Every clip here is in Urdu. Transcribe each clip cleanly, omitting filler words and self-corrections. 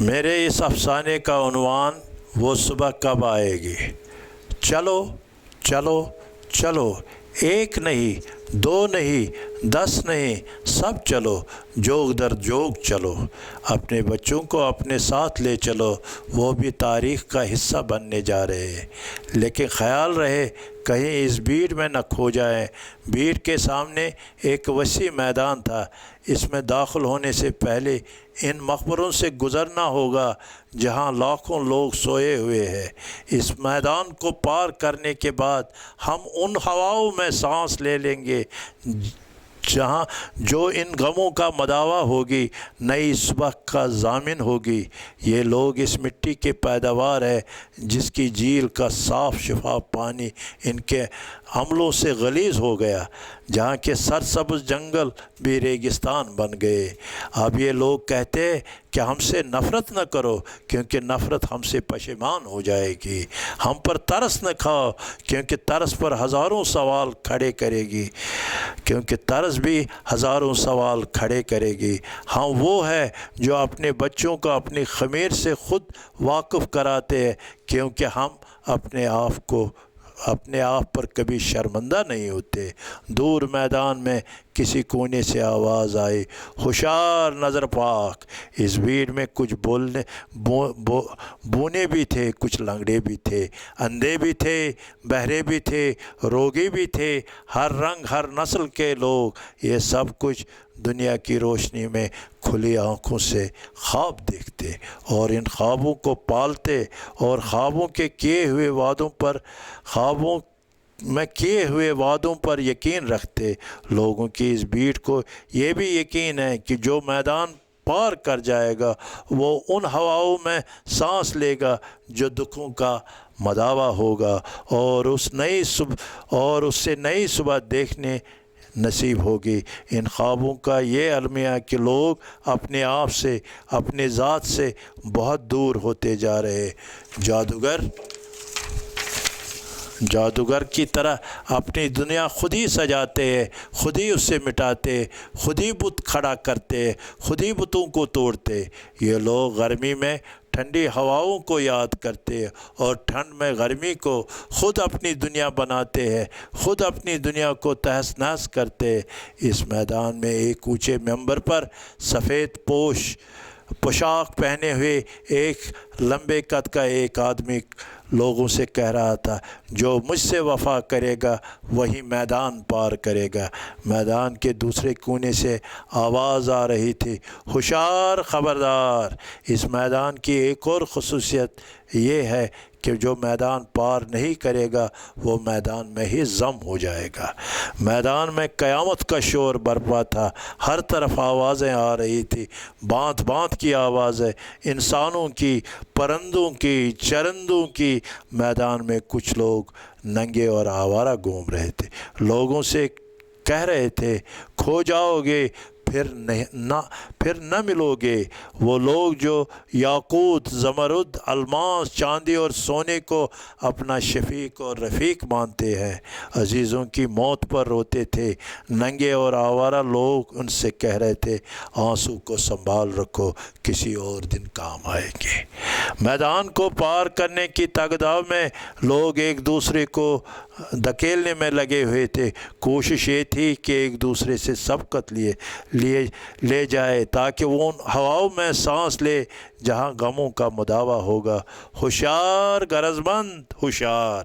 میرے اس افسانے کا عنوان وہ صبح کب آئے گی۔ چلو چلو چلو، ایک نہیں، دو نہیں، 10 نہیں، سب چلو، جوگ در جوگ چلو، اپنے بچوں کو اپنے ساتھ لے چلو، وہ بھی تاریخ کا حصہ بننے جا رہے ہیں۔ لیکن خیال رہے کہیں اس بھیڑ میں نہ کھو جائیں۔ بھیڑ کے سامنے ایک وسیع میدان تھا، اس میں داخل ہونے سے پہلے ان مقبروں سے گزرنا ہوگا جہاں لاکھوں لوگ سوئے ہوئے ہیں۔ اس میدان کو پار کرنے کے بعد ہم ان ہواؤں میں سانس لے لیں گے جہاں جو ان غموں کا مداوا ہوگی، نئی صبح کا ضامن ہوگی۔ یہ لوگ اس مٹی کے پیداوار ہے جس کی جھیل کا صاف شفاف پانی ان کے عملوں سے غلیظ ہو گیا، جہاں کے سرسبز جنگل بھی ریگستان بن گئے۔ اب یہ لوگ کہتے ہیں کہ ہم سے نفرت نہ کرو کیونکہ نفرت ہم سے پشیمان ہو جائے گی، ہم پر ترس نہ کھاؤ کیونکہ ترس پر ہزاروں سوال کھڑے کرے گی، کیونکہ ترس بھی ہزاروں سوال کھڑے کرے گی۔ ہم وہ ہے جو اپنے بچوں کو اپنی خمیر سے خود واقف کراتے ہیں کیونکہ ہم اپنے آپ پر کبھی شرمندہ نہیں ہوتے۔ دور میدان میں کسی کونے سے آواز آئی، ہوشیار نظر پاک۔ اس بھیڑ میں کچھ بونے بھی تھے، کچھ لنگڑے بھی تھے، اندھے بھی تھے، بہرے بھی تھے، روگی بھی تھے، ہر رنگ ہر نسل کے لوگ۔ یہ سب کچھ دنیا کی روشنی میں کھلی آنکھوں سے خواب دیکھتے اور ان خوابوں کو پالتے اور خوابوں میں کیے ہوئے وعدوں پر یقین رکھتے۔ لوگوں کی اس بھیڑ کو یہ بھی یقین ہے کہ جو میدان پار کر جائے گا وہ ان ہواؤں میں سانس لے گا جو دکھوں کا مداوا ہوگا اور اس سے نئی صبح دیکھنے نصیب ہوگی۔ ان خوابوں کا یہ المیہ کہ لوگ اپنے آپ سے، اپنے ذات سے بہت دور ہوتے جا رہے۔ جادوگر کی طرح اپنی دنیا خود ہی سجاتے ہیں، خود ہی اس سے مٹاتے، خود ہی بت کھڑا کرتے، خود ہی بتوں کو توڑتے۔ یہ لوگ گرمی میں ٹھنڈی ہواؤں کو یاد کرتے اور ٹھنڈ میں گرمی کو خود اپنی دنیا بناتے ہیں، خود اپنی دنیا کو تہس نہس کرتے۔ اس میدان میں ایک اونچے ممبر پر سفید پوشاک پہنے ہوئے ایک لمبے قد کا ایک آدمی لوگوں سے کہہ رہا تھا، جو مجھ سے وفا کرے گا وہی میدان پار کرے گا۔ میدان کے دوسرے کونے سے آواز آ رہی تھی، ہوشیار خبردار! اس میدان کی ایک اور خصوصیت یہ ہے کہ جو میدان پار نہیں کرے گا وہ میدان میں ہی ضم ہو جائے گا۔ میدان میں قیامت کا شور برپا تھا، ہر طرف آوازیں آ رہی تھی، بانت بانت کی آوازیں، انسانوں کی، پرندوں کی، چرندوں کی۔ میدان میں کچھ لوگ ننگے اور آوارہ گھوم رہے تھے، لوگوں سے کہہ رہے تھے، کھو جاؤ گے پھر نہ ملو گے۔ وہ لوگ جو یاقوت، زمرد، الماس، چاندی اور سونے کو اپنا شفیق اور رفیق مانتے ہیں، عزیزوں کی موت پر روتے تھے۔ ننگے اور آوارہ لوگ ان سے کہہ رہے تھے، آنسو کو سنبھال رکھو، کسی اور دن کام آئیں گے۔ میدان کو پار کرنے کی تگداو میں لوگ ایک دوسرے کو دھکیلنے میں لگے ہوئے تھے۔ کوشش یہ تھی کہ ایک دوسرے سے سبقت لے جائے تاکہ وہ ان ہواؤں میں سانس لے جہاں غموں کا مداوا ہوگا۔ ہوشیار غرضمند، ہوشیار!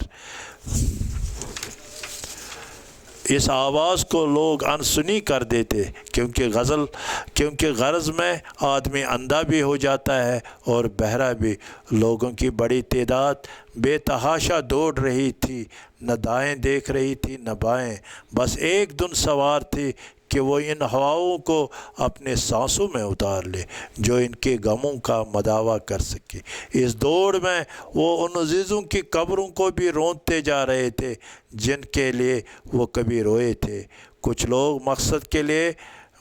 اس آواز کو لوگ انسنی کر دیتے کیونکہ غرض میں آدمی اندھا بھی ہو جاتا ہے اور بہرا بھی۔ لوگوں کی بڑی تعداد بے تحاشا دوڑ رہی تھی، نہ دائیں دیکھ رہی تھی نہ بائیں، بس ایک دھن سوار تھی کہ وہ ان ہواؤں کو اپنے سانسوں میں اتار لے جو ان کے غموں کا مداوا کر سکے۔ اس دوڑ میں وہ ان عزیزوں کی قبروں کو بھی رونتے جا رہے تھے جن کے لیے وہ کبھی روئے تھے۔ کچھ لوگ